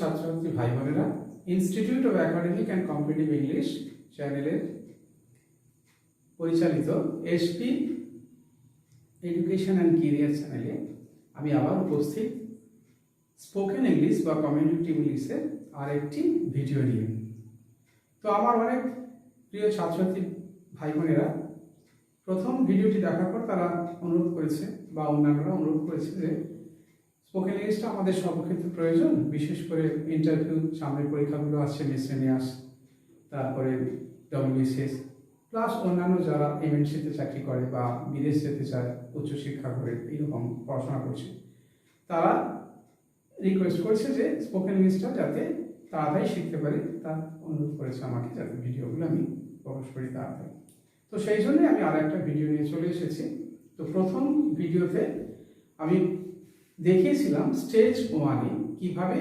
ছাত্রছাত্রী ভাই বোনেরা, institute of academic and competitive English চ্যানেলের পরিচালিত এসপি এডুকেশন অ্যান্ড কেরিয়ার চ্যানেলে আমি আবার উপস্থিত স্পোকেন ইংলিশ বা কমিউনিকেটিভ ইংলিশের আরেকটি ভিডিও নিয়ে। তো আমার অনেক প্রিয় ছাত্রছাত্রী ভাই বোনেরা প্রথম ভিডিওটি দেখার পর তারা অনুরোধ করেছে বা অন্যান্যরা অনুরোধ করেছে যে স্পোকেন ইংলিশটা আমাদের সর্বক্ষেত্রে প্রয়োজন, বিশেষ করে ইন্টারভিউ, সামনের পরীক্ষাগুলো আসছে, মিসেলিনিয়াস, তারপরে ডব্লিউবিসিএস, প্লাস অন্যান্য যারা এমএনসিতে চাকরি করে বা বিদেশ যেতে চায়, উচ্চশিক্ষা করে এইরকম পড়াশোনা করছে, তারা রিকোয়েস্ট করছে যে স্পোকেন ইংলিশটা যাতে তাড়াতাড়ি শিখতে পারে, তার অনুরোধ করেছে আমাকে যাতে ভিডিওগুলো আমি প্রকাশ করি তাড়াতাড়ি। তো সেই জন্যই আমি আর একটা ভিডিও নিয়ে চলে এসেছি। তো প্রথম ভিডিওতে আমি দেখিয়েছিলাম স্টেজ 1-এ কীভাবে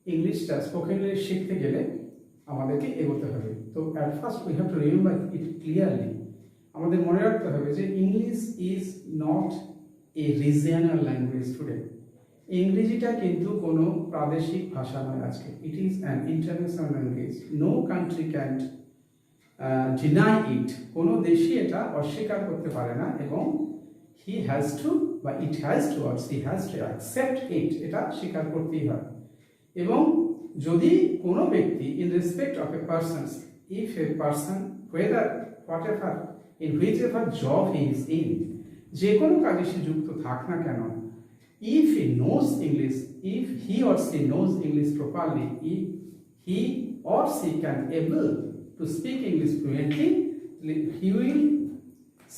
ইংলিশটা স্পোকেন ইংলিশ শিখতে গেলে আমাদেরকে এগোতে হবে। তো at first we have to remember it clearly. আমাদের মনে রাখতে হবে যে English is not a regional language today. ইংরেজিটা কিন্তু কোনো প্রাদেশিক ভাষা নয় আজকে, it is an international language. No country can deny it. কোনো দেশই এটা অস্বীকার করতে পারে না, এবং হি হ্যাজ টু বা it has to or she has to accept it, এটা স্বীকার করতেই হয়। এবং যদি কোনো ব্যক্তি in respect of a persons, if a person whether whatever in whichever job he is in, যে কোনো কাজে সে যুক্ত থাক না কেন, if he knows English, if he or she knows English properly, if he or she can able to speak English fluently, he will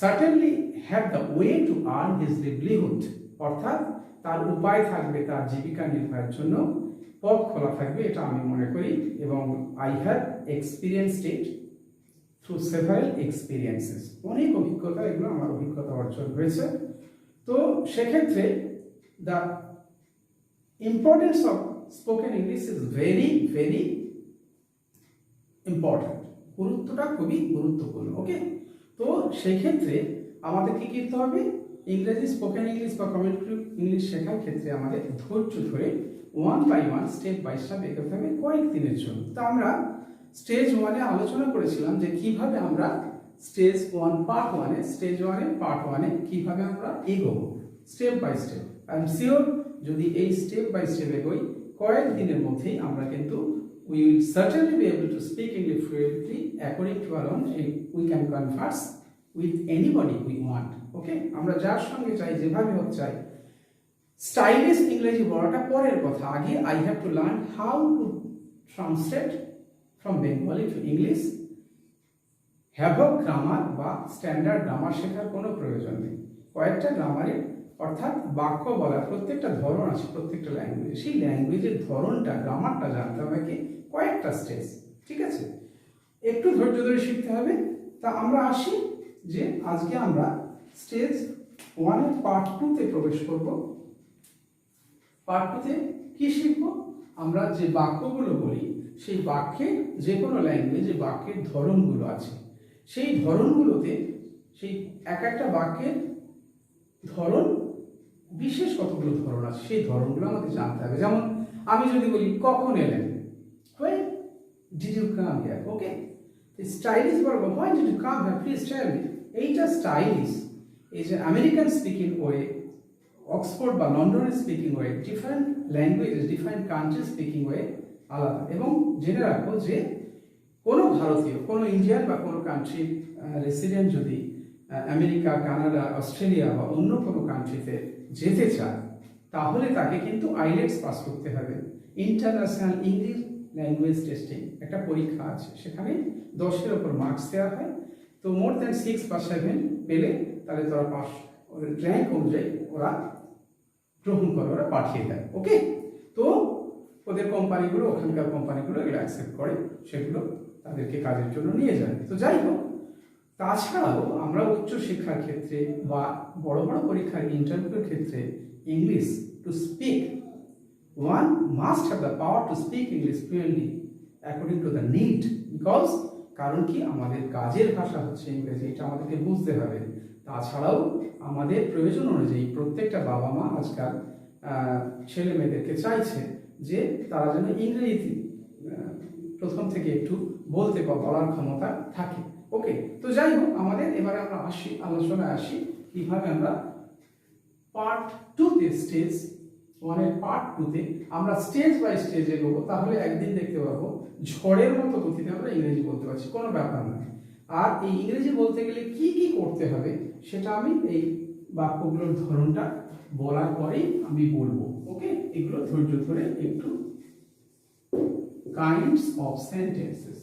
certainly have the way to earn his livelihood. অর্থাৎ তার উপায় থাকবে, তার জীবিকা নির্বাহের জন্য পথ খোলা থাকবে, এটা আমি মনে করি। এবং I have experienced it through several experiences. অনেক অভিজ্ঞতা, এগুলো আমার অভিজ্ঞতা অর্জন হয়েছে। তো সেক্ষেত্রে the importance of spoken English is very very important. গুরুত্বটা খুবই গুরুত্বপূর্ণ। ওকে, তো সেই ক্ষেত্রে আমাদের কি করতে হবে? ইংরেজি স্পোকেন ইংলিশ বা কমিউনিকেটিভ ইংলিশ শেখার ক্ষেত্রে আমাদের ধৈর্য ধরে 1 by 1 স্টেপ বাই স্টেপ এগোতে হবে কয়েকদিনের জন্য। তো আমরা স্টেজ 1-এ আলোচনা করেছিলাম যে কিভাবে আমরা স্টেজ 1 পার্ট 1-এ স্টেজ 1-এ পার্ট 1-এ কিভাবে আমরা এগোবো step by step. I am sure যদি এই স্টেপ বাই স্টেপ এগোই, কয়েকদিনের মধ্যেই আমরা কিন্তু we will certainly be able to speak English fluently according to our own. We can converse with anybody we want. Okay, আমরা যার সঙ্গে চাই, যেভাবে হোক চাই। স্টাইলিশ ইংরেজি বলাটা পরের কথা, আগে I have to learn how to translate from Bengali to English. Havoc grammar বা স্ট্যান্ডার্ড গ্রামার শেখার কোনো প্রয়োজন নেই। কয়েকটা গ্রামারের অর্থাৎ বাক্য বলার প্রত্যেকটা ধরন আছে প্রত্যেকটা ল্যাঙ্গুয়েজে, সেই ল্যাঙ্গুয়েজের ধরনটা, গ্রামারটা জানতে হবে কি কয়েকটা স্টেজ। ঠিক আছে, একটু ধৈর্য ধরে শিখতে হবে। তা আমরা আসি যে আজকে আমরা স্টেজ 1-এর পার্ট 2-তে প্রবেশ করব। পার্ট 2-তে কি শিখব? আমরা যে বাক্যগুলো বলি, সেই বাক্যের যে কোনো ল্যাঙ্গুয়েজে বাক্যের ধরনগুলো আছে, সেই ধরনগুলোতে সেই এক একটা বাক্যের ধরন, বিশেষ কতগুলো ধরন আছে, সেই ধরনগুলো আমাদের জানতে হবে। যেমন আমি যদি বলি কখন এলেন, when did you come here? Okay, the stylish verb, why did you come here? Please tell me. এইটা stylish is an American speaking way, Oxford বা লন্ডনের speaking way, different languages, different country speaking way আলাদা। এবং জেনে রাখো যে কোনো ভারতীয়, কোনো ইন্ডিয়ান বা কোনো কান্ট্রি রেসিডেন্ট যদি আমেরিকা, কানাডা, অস্ট্রেলিয়া বা অন্য কোনো কান্ট্রিতে যেতে চায়, তাহলে তাকে কিন্তু আইলেটস পাস করতে হবে। ইন্টারন্যাশনাল ইংলিশ ল্যাঙ্গুয়েজ টেস্টিং একটা পরীক্ষা আছে, সেখানে 10-এর ওপর মার্কস দেওয়া হয়। তো মোর দ্যান 6 বা 7 পেলে তাহলে তারা পাস, র্যাঙ্ক অনুযায়ী ওরা গ্রহণ করে, ওরা পাঠিয়ে দেয়। ওকে, তো ওদের কোম্পানিগুলো, ওখানকার কোম্পানিগুলো এগুলো অ্যাকসেপ্ট করে, সেগুলো তাদেরকে কাজের জন্য নিয়ে যায়। তো যাই হোক, তাছাড়াও আমরা উচ্চশিক্ষার ক্ষেত্রে বা বড় বড় পরীক্ষার ইন্টারভিউর ক্ষেত্রে English to speak, one must have the power to speak English fluently according to the need. Because কারণ কি, আমাদের কাজের ভাষা হচ্ছে ইংরেজি, এটা আমাদেরকে বুঝতে হবে। তাছাড়াও আমাদের প্রয়োজন অনুযায়ী প্রত্যেকটা বাবা মা আজকাল ছেলে মেয়েদেরকে চাইছে যে তারা যেন ইংরেজি প্রথম থেকে একটু বলতে বা বলার ক্ষমতা থাকে। ওকে, তো যাই হোক, আমাদের এবারে আমরা আলোচনায় আসি কিভাবে আমরা পার্ট 2-তে স্টেজ 1-এর পার্ট 2-তে আমরা স্টেজ বাই স্টেজ এগোবো। তাহলে একদিন দেখতে পাবো ঝড়ের মতো গতিতে আমরা ইংরেজি বলতে পারছি, কোনো ব্যাপার না। আর এই ইংরেজি বলতে গেলে কি কি করতে হবে সেটা আমি এই বাক্যগুলোর ধরনটা বলার পরেই আমি বলবো। ওকে, এগুলো ধৈর্য ধরে একটু। কাইন্ডস অফ সেন্টেন্সেস,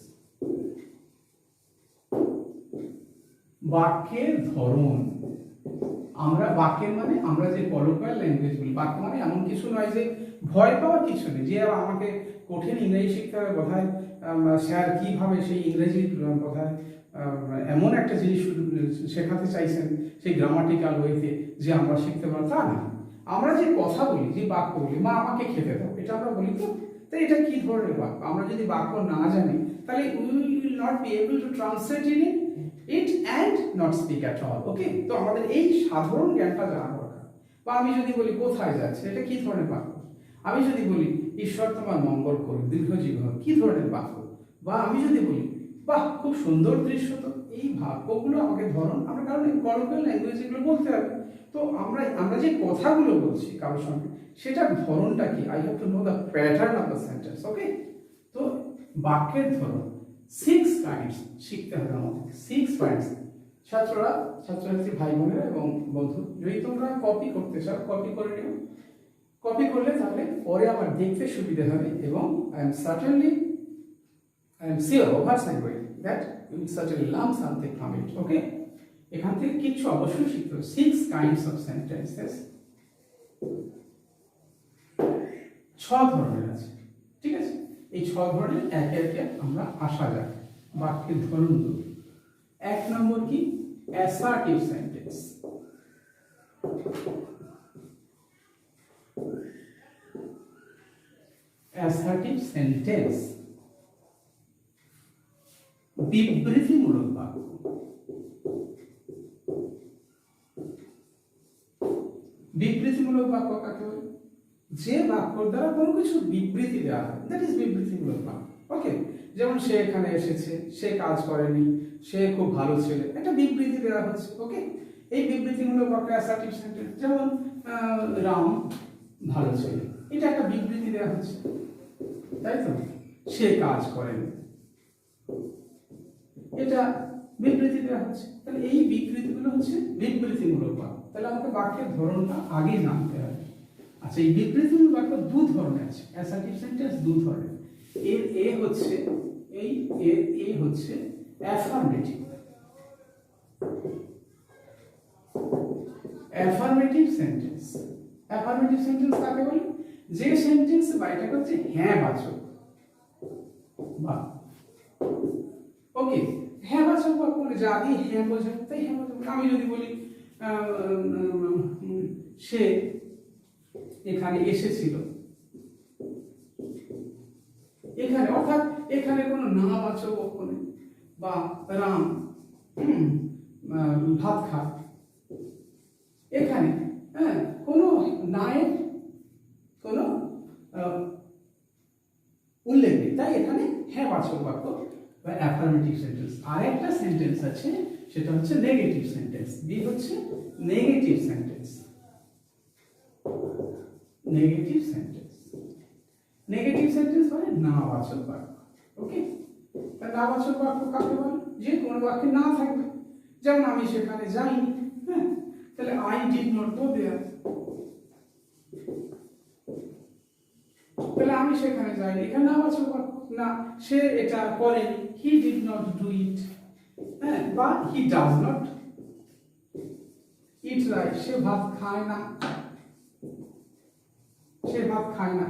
বাক্যের ধরন। আমরা বাক্যের মানে আমরা যে কলোকিয়াল ল্যাঙ্গুয়েজ বলি, বাক্য মানে এমন কিছু নয় যে ভয় পাওয়ার কিছু নেই যে আমাকে কঠিন ইংরেজি শিখতে হবে, বোধহয় স্যার কিভাবে সেই ইংরেজি বোধহয় এমন একটা জিনিস শেখাতে চাইছেন সেই গ্রামাটিক্যাল ওয়েতে যে আমরা শিখতে পারবো, তা না। আমরা যে কথা বলি, যে বাক্য বলি, মা আমাকে খেতে দাও, এটা আমরা বলি তো। তাই এটা কি ধরনের বাক্য? আমরা যদি বাক্য না জানি তাহলে we will not be able to translate it and not speak at all. Okay, তো আমাদের এই সাধারণ জ্ঞানটা জানা দরকার। বা আমি যদি বলি কোথায় যাচ্ছে, এটা কি ধরনের বাক্য? আমি যদি বলি ঈশ্বর তোমার মঙ্গল করুক, দীর্ঘজীবী হোক, কি ধরনের বাক্য? বা আমি যদি বলি বাহ খুব সুন্দর দৃশ্য, তো এই বাক্যগুলো আমাকে ধরন, আমরা কারণ কলোকিয়াল ল্যাঙ্গুয়েজ এগুলো বলতে হবে। তো আমরা যে কথাগুলো বলছি কারোর সঙ্গে, সেটার ধরনটা কি? I have to know the pattern of the sentence. Okay, তো বাক্যের ধরন 6 কাইন্ডস শিখতে হবে আমাদের, 6 পয়েন্টস। ছাত্রছাত্রী ভাই বোনেরা এবং বন্ধু, যদি তোমরা কপি করতে চাও কপি করে নিও। কপি করলে তাহলে পরে আবার দেখতে সুবিধা হবে, এবং I am sure over sanguine that you will certainly learn something from it. Okay, এখান থেকে কিছু অবশ্যই শিখতে হবে। 6 kinds of sentences, 6 ধরনের আছে। ঠিক আছে, এই 6 ধরনের একে একে আমরা আসা যাক বাক্যের ধরনগুলো। 1 নম্বর কি? Assertive sentence. অ্যাসার্টিভ সেন্টেন্স বিবৃতিমূলক বাক্য। বিবৃতিমূলক বাক্য কাকে বলে? যে বাক্যর দ্বারা কোনো কিছু বিবৃতি দেওয়া হয়, দ্যাট ইজ বিবৃতিমূলক বাক্য। ওকে, যেমন সে এখানে এসেছে, সে কাজ করেনি, সে খুব ভালো ছেলে, একটা বিবৃতি দেওয়া হচ্ছে। ওকে, এই বিবৃতিমূলক বাক্য অ্যাসার্টিভ সেন্টেন্স। যেমন রাম ভালো ছেলে, এটা একটা বিবৃতি দেওয়া হচ্ছে, তাই তো। সে কাজ করেনি, এটা বিবৃতি দেওয়া হচ্ছে। তাহলে এই বিবৃতিগুলো হচ্ছে বিবৃতিমূলক বাক্য। তাহলে আমাকে বাক্যের ধরনটা আগে জানতে হবে। আচ্ছা, এই বিবৃতিমূলক বাক্য 2 ধরনের আছে। অ্যাসার্টিভ সেন্টেন্স 2 ধরনের। এর এ হচ্ছে affirmative. Affirmative sentence. Affirmative sentence কাকে বলে? যে সেন্টেন্স বাইটা হচ্ছে হ্যাঁ বাচক। বাহ, ওকে, হ্যাঁ বাচক বাক্য যা দিয়ে হ্যাঁ বোঝায়, তাই হ্যাঁ বাচক। আমি যদি বলি সে এখানে এসেছিল, এখানে, অর্থাৎ এখানে কোনো না বাচক বাক্য নেই। বা রাম ভাত খায়, এখানে কোনো নায়ের কোনো উল্লেখ নেই, তাই এখানে হ্যাঁ বাচক বাক্য বা অ্যাফার্মেটিভ সেন্টেন্স। আর একটা সেন্টেন্স আছে, সেটা হচ্ছে নেগেটিভ সেন্টেন্স। বি হচ্ছে negative sentence. Negative sentence, negative sentence মানে না বাচক বাক্য। ওকে, তা না বাচক বাক্য কাকে বলে? যে কোনো বাক্যে না থাকবে। যেমন আমি সেখানে যাইনি, হ্যাঁ, তাহলে আই ডিড নট গো দেয়ার। তাহলে আমি সেখানে যাইনি, এখানে না বাচক বাক্য। না, সে এটা করেনি, he did not do it. হ্যাঁ, বা he does not it right, সে ভাত খায় না, সে ভাত খায় না।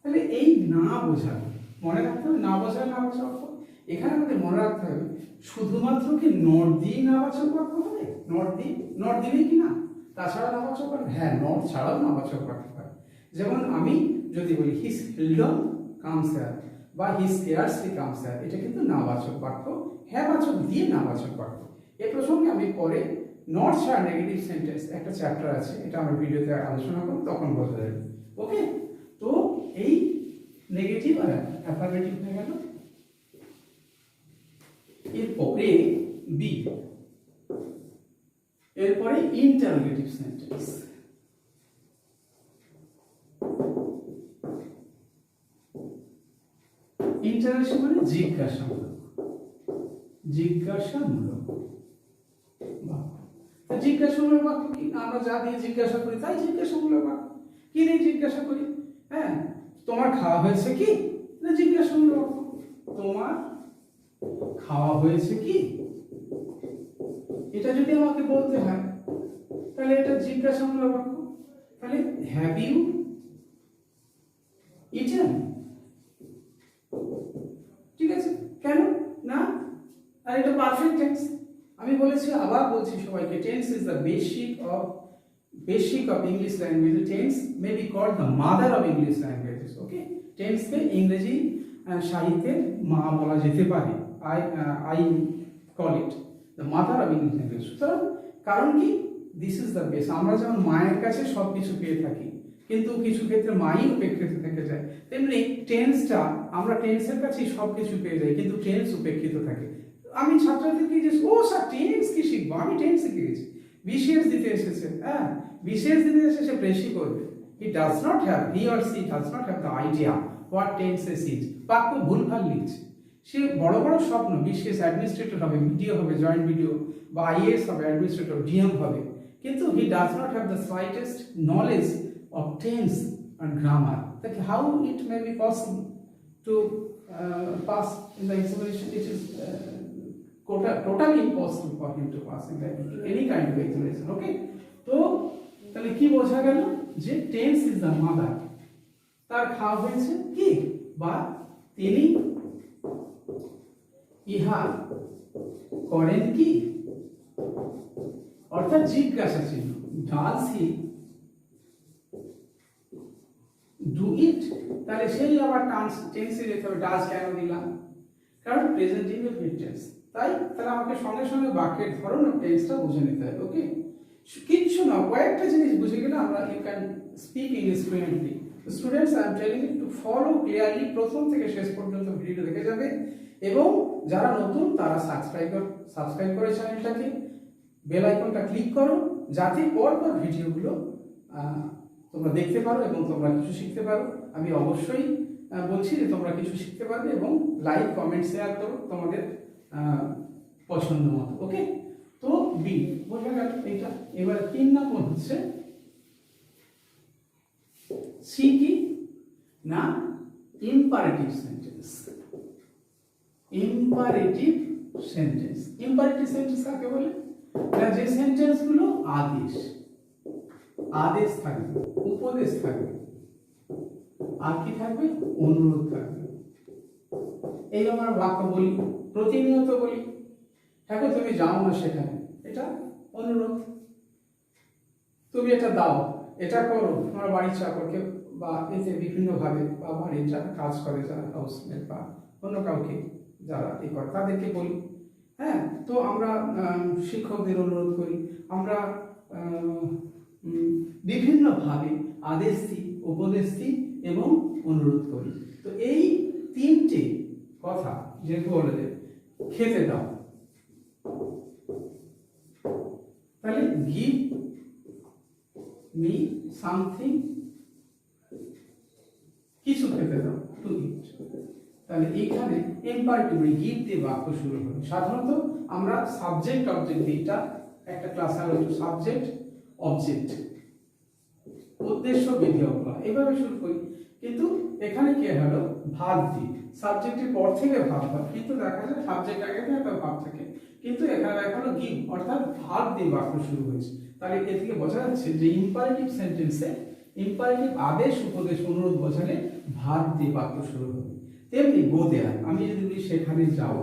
তাহলে এই না বোঝাবে, মনে রাখতে হবে, না বোঝাবে না বাচক বাক্য। এখানে আমাদের মনে রাখতে হবে শুধুমাত্র কি নট দিয়ে না বাচক বাক্য হবে? নট দিলে কি না, তাছাড়া না বাচক বাক্য? হ্যাঁ, নট ছাড়াও না বাচক বাক্য হয়। যেমন আমি যদি বলি হিজ ফিল্ডম কামস হিয়ার বা হিজ স্কেয়ার্সলি কামস হিয়ার, এটা কিন্তু না বাচক বাক্য, হ্যাঁ বাচক দিয়ে না বাচক বাক্য। এ প্রসঙ্গে আমি পরে নট ছাড়া নেগেটিভ সেন্টেন্স একটা চ্যাপ্টার আছে, এটা আমার ভিডিওতে আলোচনা করব, তখন বোঝা যাবে। ওকে, তো এই নেগেটিভ আর অ্যাফার্মেটিভ হয়ে গেল। এরপরে বি, এরপরে ইন্টারোগেটিভ সেন্টেন্স। ইন্টারোগেশন মানে জিজ্ঞাসামূলক, জিজ্ঞাসামূলক বাক্য। জিজ্ঞাসামূলক বাক্য কি? আমরা যা দিয়ে জিজ্ঞাসা করি তাই জিজ্ঞাসামূলক বাক্য। কি দিয়ে জিজ্ঞাসা করি? হ্যাঁ, তোমার খাওয়া হয়েছে কি? না জিজ্ঞাসামূলক বাক্য। তোমার খাওয়া হয়েছে কি, এটা যদি আমাকে বলতে হয় তাহলে এটা জিজ্ঞাসামূলক বাক্য। তাহলে হ্যাভ ইউ ইটেন, ঠিক আছে? কেন না? আর এটা পারফেক্ট টেন্স। আমি বলেছি, আবার বলছি সবাইকে, tense is the basic of English language. Tense may be called the mother of English languages. Okay, টেন্সকে ইংরেজি সাহিত্যের মা বলা যেতে পারে। I call it the mother of English language. সুতরাং কারণ কি? This is the base. আমরা যেমন মায়ের কাছে সব কিছু পেয়ে থাকি, কিন্তু কিছু ক্ষেত্রে মাই উপেক্ষিত থেকে যায়, তেমনি টেন্সটা আমরা টেন্সের কাছেই সব কিছু পেয়ে যাই, কিন্তু টেন্স উপেক্ষিত থাকে। আমি ছাত্রদেরকে যে ও স্যার টেন্স কি শিখবো, আমি টেন্স শিখে গেছি, বিশেষ দিতে এসেছে। হ্যাঁ, বিশেষ দিতে এসে সে বেশি করবে। he or she does not have the idea what tenses is। বাক্য ভুলভাল লিখছে। সে বড় বড় স্বপ্ন, বিশেষ অ্যাডমিনিস্ট্রেটর হবে, বিডিও হবে, জয়েন্ট বিডিও, বা আইএএস হবে, অ্যাডমিনিস্ট্রেটর, ডিএম হবে, কিন্তু he does not have the slightest knowledge of tense and grammar. That how it may be possible to pass in the examination? It is totally impossible for him to pass in any kind of examination. Okay, তো তাহলে কি বোঝা গেল? যে tense is the mother. তার খাওয়া হয়েছে কি, বা তিনি ইহা করেন কি, অর্থাৎ জিজ্ঞাসা চিহ্ন। ডাজ হি ডু ইট, তাহলে সেই আবার টেন্সে যেতে হবে। ডাজ কেন দিলাম? কারণ প্রেজেন্ট ইনডেফিনিট টেন্স। তাহলে আমাকে সঙ্গে সঙ্গে বাক্যের ধরন ও টেন্সটা বুঝে নিতে হবে। ওকে, কিচ্ছু না, কয়েকটা জিনিস বুঝে গেলে আমরা you can speak English fluently. Students, I am telling you to follow clearly. প্রথম থেকে শেষ পর্যন্ত ভিডিওটা দেখে যাবে, এবং যারা নতুন তারা সাবস্ক্রাইব করে চ্যানেলটাকে, বেল আইকনটা ক্লিক করো, যাতে পরপর ভিডিওগুলো তোমরা দেখতে পারো এবং তোমরা কিছু শিখতে পারো। আমি অবশ্যই বলছি যে তোমরা কিছু শিখতে পারবে, এবং লাইক, কমেন্ট, শেয়ার করো তোমাদের পছন্দ মতো। ওকে, তো বি বোঝা গেল এইটা। এবার 3 নম্বর হচ্ছে সি কি না, imperative sentence. Imperative sentence, imperative sentence কাকে বলে? না, যে সেন্টেন্স গুলো আদেশ থাকবে, উপদেশ থাকবে, আর কি থাকবে? অনুরোধ থাকবে। এই আমরা বাক্য বলি, প্রতিনিয়ত বলি, হ্যাঁ তুমি যাও না সেখানে, এটা অনুরোধ। তুমি এটা দাও, এটা করো, তোমার বাড়ির চাকরকে বা এতে বিভিন্নভাবে, বা বাড়ির যারা কাজ করে, যারা হাউসমেট বা অন্য কাউকে যারা এই করে তাদেরকে বলি। হ্যাঁ, তো আমরা শিক্ষকদের অনুরোধ করি, আমরা বিভিন্নভাবে আদেশ দিই, উপদেশ দিই এবং অনুরোধ করি। তো এই 3টে কথা যেহেতু বলে যে খেতে দাও, তাহলে গিভ মি সামথিং, কিছু খেতে দাও, টু ইট। তাহলে এইখানে ইম্পারেটিভ গিভ দিয়ে বাক্য শুরু হবে। সাধারণত আমরা সাবজেক্ট অবজেক্ট দিইটা একটা ক্লাস আলোচনা, সাবজেক্ট অবজেক্ট, উদ্দেশ্য, বিধেয়, এইভাবে শুরু করি, কিন্তু এখানে কি হলো, ভাব দিই। সাবজেক্টের পর থেকে ভাব হয়, কিন্তু দেখা যায় সাবজেক্ট আগে থেকে একটা ভাব থাকে, কিন্তু এখানে দেখা হলো গিভ, অর্থাৎ ভাব দিয়ে বাক্য শুরু হয়েছে। তাহলে এ থেকে বোঝা যাচ্ছে যে ইম্পারেটিভ সেন্টেন্সে ইম্পারেটিভ আদেশ, উপদেশ, অনুরোধ বোঝালে ভাব দিয়ে বাক্য শুরু হবে। তেমনি গো দেয়ার, আমি যদি বলি সেখানে যাও,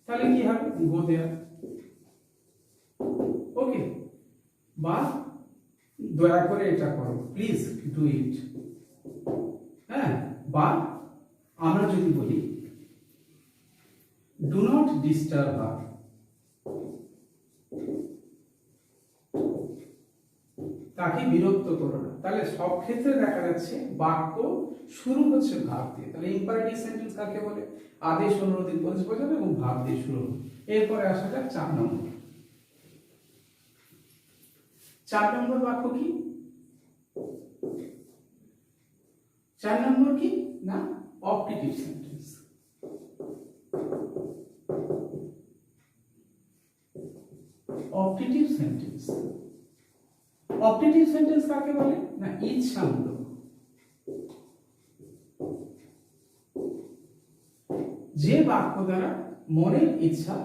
তাহলে কি হবে? গো দেয়ার। ওকে, বা দয়া করে এটা করো, প্লিজ ডু ইট। হ্যাঁ, বা আমরা যদি বলি ডু নট ডিস্টার্ব হার, তাকে বিরক্ত করো না, তাহলে সব ক্ষেত্রে দেখা যাচ্ছে বাক্য শুরু হচ্ছে ভাব দিয়ে। তাহলে ইম্পারেটিভ সেন্টেন্স কাকে বলে? আদেশ, অনুরোধ, উপদেশ বোঝাবে এবং ভাব দিয়ে শুরু হবে। এরপরে আসা যাক 4 নম্বর। 4 নম্বর বাক্য কি? 4 নম্বর কি না optative sentence. Optative sentence, optative sentence কাকে বলে না ইচ্ছামূলক। যে বাক্য দ্বারা মনের ইচ্ছা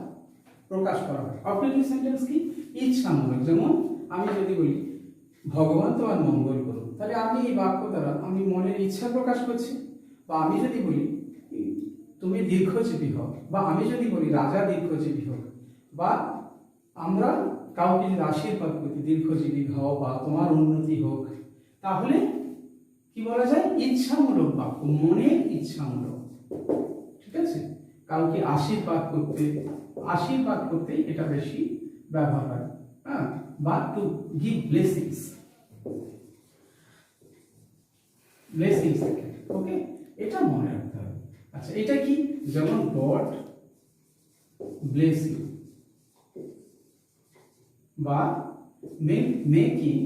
প্রকাশ করা হয়। অপটেটিভ সেন্টেন্স কি? ইচ্ছামূলক। যেমন আমি যদি বলি ভগবান তোমার মঙ্গল করুন, তাহলে আমি এই বাক্য দ্বারা আমি মনের ইচ্ছা প্রকাশ করছি। বা আমি যদি বলি তুমি দীর্ঘজীবী হও, বা আমি যদি বলি রাজা দীর্ঘজীবী হোক, বা আমরা কাউকে যদি আশীর্বাদ করি দীর্ঘজীবী হও বা তোমার উন্নতি হোক, তাহলে কি বলা যায়? ইচ্ছামূলক বাক্য, মনের ইচ্ছামূলক। ঠিক আছে? কাউকে আশীর্বাদ করতে এটা বেশি ব্যবহার হয়। হ্যাঁ, বা টু গিভ ব্লেসিংস, ওকে, এটা মনে রাখতে হবে। আচ্ছা, এটা কি? যেমন গড ব্লেস ইউ, বা মেকিং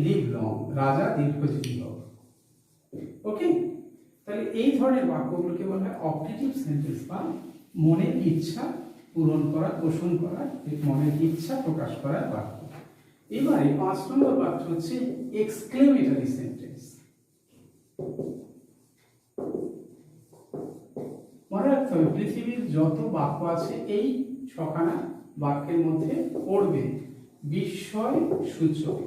লিভ লং, রাজা দীর্ঘজীবী হোক। ওকে, তাহলে এই ধরনের বাক্যগুলোকে বলা হয় অপটেটিভ সেন্টেন্স, বা মনের ইচ্ছা পূরণ করা, পোষণ করা, মনের ইচ্ছা প্রকাশ করার বাক্য। এবারে 5 নম্বর বাক্য হচ্ছে এক্সক্লেমেটরি সেন্টেন্স। মনে রাখতে হবে পৃথিবীর যত বাক্য আছে এই 6খানা বাক্যের মধ্যে পড়বে বিস্ময় সূচক।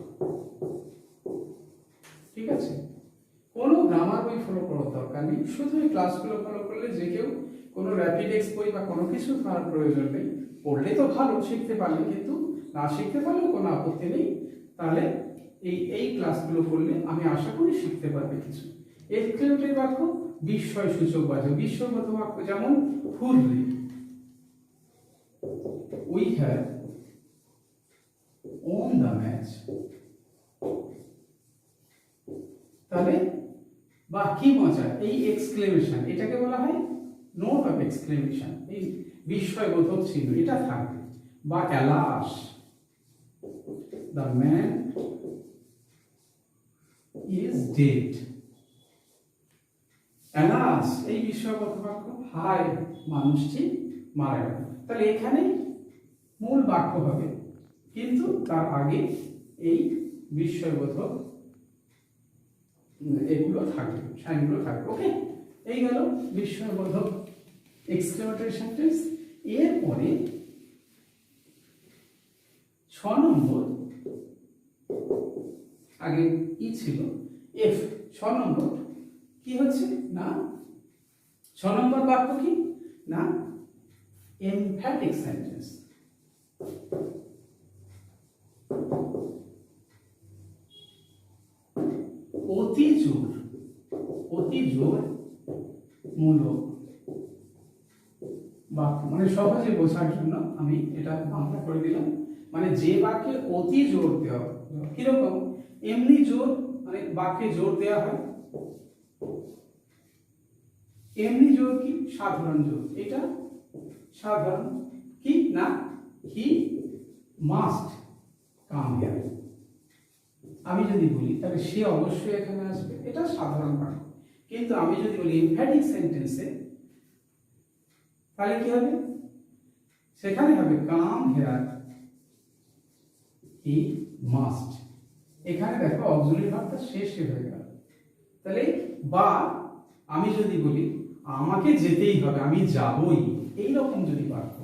ঠিক আছে? কোনো গ্রামার বই ফলো করার দরকার নেই, শুধু এই ক্লাসগুলো ফলো করলে যে কেউ কোনো র্যাপিডেক্স বই বা কোনো কিছু পড়ার প্রয়োজন নেই। পড়লে তো ভালো, শিখতে পারলে, কিন্তু না শিখতে পারলেও কোনো আপত্তি নেই। তাহলে এই ক্লাসগুলো করলে আমি আশা করি শিখতে পারবে কিছু। এক্সক্লেমেটরি বাক্য বিস্ময় সূচক বাক্য, বিস্ময়বোধক বাক্য, যেমন hurray, we have won the match. তাহলে বা কি মজা, এই এক্সক্লেমেশন, এটাকে বলা হয় নোট অফ এক্সক্লেমেশন, এই বিস্ময়বোধক চিহ্ন এটা থাকবে। বা alas, the man is dead. Alas এই বিস্ময়বোধক বাক্য, হায় মানুষটি মারা গেল। তাহলে এখানে মূল বাক্য হবে, কিন্তু তার আগে এই বিস্ময়বোধক এগুলো থাকবে, সাইনগুলো থাকবে। ওকে, এই গেল বিস্ময়বোধক এক্সক্লেমেটরি সেন্টেন্স। এরপরে 6 নম্বর, আগে ই ছিল এফ, 6 নম্বর কি হচ্ছে না 6 নম্বর বাক্য কি না এমফ্যাটিক সেন্টেন্স। অতি জোর মূলক বাক্য, মানে সহজে বোঝার জন্য আমি এটা বাংলা করে দিলাম। মানে যে বাক্যে অতি জোর দেওয়া, কিরকম? এমনি জোর, মানে বাক্যে জোর দেওয়া হয়। এমনি জোর কি? সাধারণ জোর। এটা সাধারণ কি না হি মাস্ট কাম হিয়ার। আমি যদি বলি তাহলে সে অবশ্যই এখানে আসবে, এটা সাধারণ বাক্য। কিন্তু আমি যদি বলি এমফ্যাটিক সেন্টেন্সে, তাহলে কি হবে? সেখানে হবে কাম হিয়ার হি মাস্ট। এখানে দেখো অক্সিলারি ভার্বটা শেষে হয়ে গেল। তাহলে বা আমি যদি বলি আমাকে যেতেই হবে, আমি যাবই, এই রকম যদি বাক্য,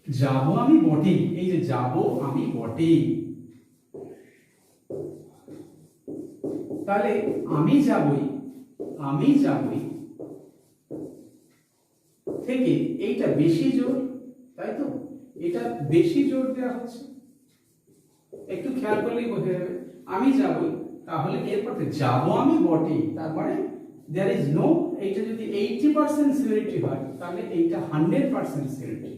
যাব আমি বটেই, এই যে যাব আমি বটেই, তাহলে আমি যাবই থেকে এইটা বেশি জোর, তাই তো? এটা বেশি জোর দেওয়া হচ্ছে, একটু খেয়াল করলেই বোঝা যাবে। আমি যাবই, তাহলে এরপর যাব আমি বটেই, তার মানে there is no, এইটা যদি 80% সিউরিটি হয় তাহলে এইটা 100% সিউরিটি।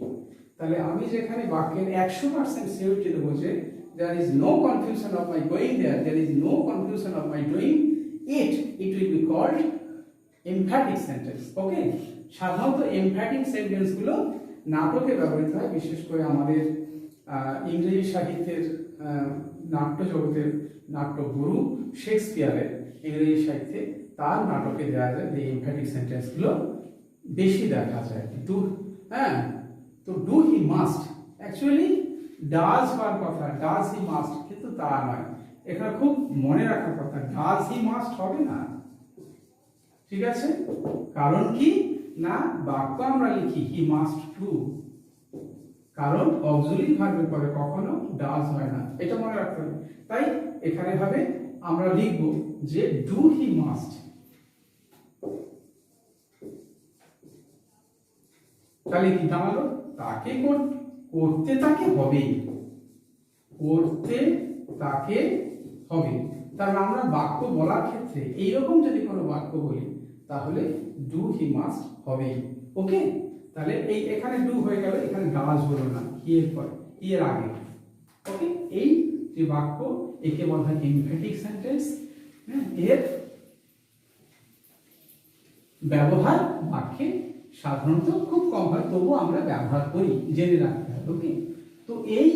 তাহলে আমি যেখানে বাক্যের 100% সিউরিটি দেবো যে there is no confusion of my going there, there is no confusion of my doing it, it will be called emphatic sentence. ওকে, সাধারণত emphatic sentence গুলো নাটকে ব্যবহৃত হয়, বিশেষ করে আমাদের ইংরেজি সাহিত্যের নাট্য জগতের নাট্যগুরু শেক্সপিয়ারের ইংরেজি সাহিত্যে তার নাটকে দেওয়া যায় যে emphatic sentence গুলো বেশি দেখা যায়। ডু, হ্যাঁ, তো do he must actually does হওয়ার কথা, ডাজ হি মাস্ট, কিন্তু তা নয়। এখানে খুব মনে রাখার কথা, ডাজ হি মাস্ট হবে না, ঠিক আছে? কারণ কি না, বাক্য আমরা লিখি হি মাস্ট ডু, কারণ অক্সিলারি ভার্বের পরে কখনো ডাজ হয় না, এটা মনে রাখতে হবে। তাই এখানে হবে আমরা লিখব যে ডু হি মাস্ট। তাহলে কি দাঁড়ালো, তাকে করতে তাকে হবে, করতে তাকে হবে। তাহলে আমরা বাক্য বলার ক্ষেত্রে এইরকম যদি কোনো বাক্য বলি তাহলে ডু হি মাস্ট হবে। ওকে, তাহলে এই এখানে ডু হয়ে গেল, এখানে ডাজ হলো না, হি এর পরে, হি এর আগে। ওকে, এই যে বাক্য একে বলা হয় এমফ্যাটিক সেন্টেন্স। এর ব্যবহার বাক্যে সাধারণত খুব কম হয়, তবুও আমরা ব্যবহার করি, জেনে রাখতে হবে। ওকে, তো এই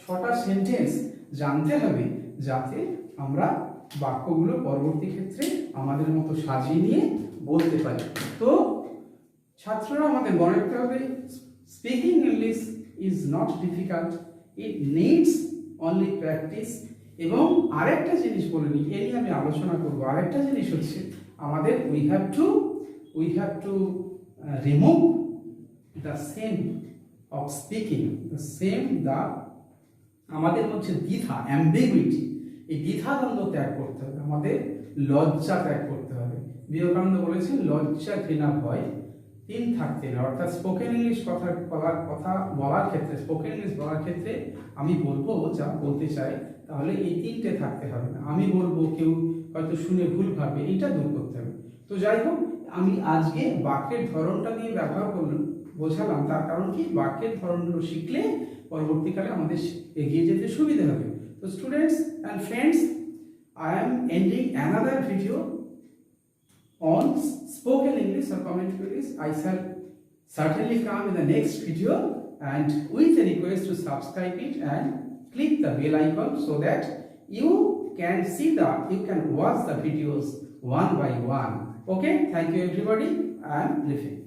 ছটা সেন্টেন্স জানতে হবে যাতে আমরা বাক্যগুলো পরবর্তী ক্ষেত্রে আমাদের মতো সাজিয়ে নিয়ে বলতে পারি। তো ছাত্ররা আমাদের মনে রাখতে হবে, speaking English is not difficult, it needs only practice. এবং আরেকটা জিনিস বলে নিই, এই নিয়ে আমি আলোচনা করবো। আরেকটা জিনিস হচ্ছে আমাদের we have to remove the same of speaking, the same the আমাদের মধ্যে দ্বিধা, অ্যাম্বিগুইটি, এই দ্বিধাদ্বন্দ্ব ত্যাগ করতে হবে, আমাদের লজ্জা ত্যাগ করতে হবে। বিবেকানন্দ বলেছেন লজ্জা ঘৃণা ভয় তিন থাকতে না। অর্থাৎ স্পোকেন ইংলিশ কথা বলার ক্ষেত্রে, স্পোকেন ইংলিশ বলার ক্ষেত্রে আমি বলবো যা বলতে চাই, তাহলে এই তিনটে থাকতে হবে না। আমি বলবো, কেউ হয়তো শুনে ভুল ভাববে, এটা দূর করতে হবে। তো যাই হোক, আমি আজকে বাক্যের ধরনটা দিয়ে ব্যবহার বোঝালাম, তার কারণ কি, বাক্যের ধরনগুলো শিখলে পরবর্তীকালে আমাদের এগিয়ে যেতে সুবিধা হবে। তো students and friends, I am ending another video on spoken English or commentary English. I shall certainly come in the next video, and with a request to subscribe it and click the bell icon so that you can watch the videos one by one. Okay, thank you everybody. I am leaving.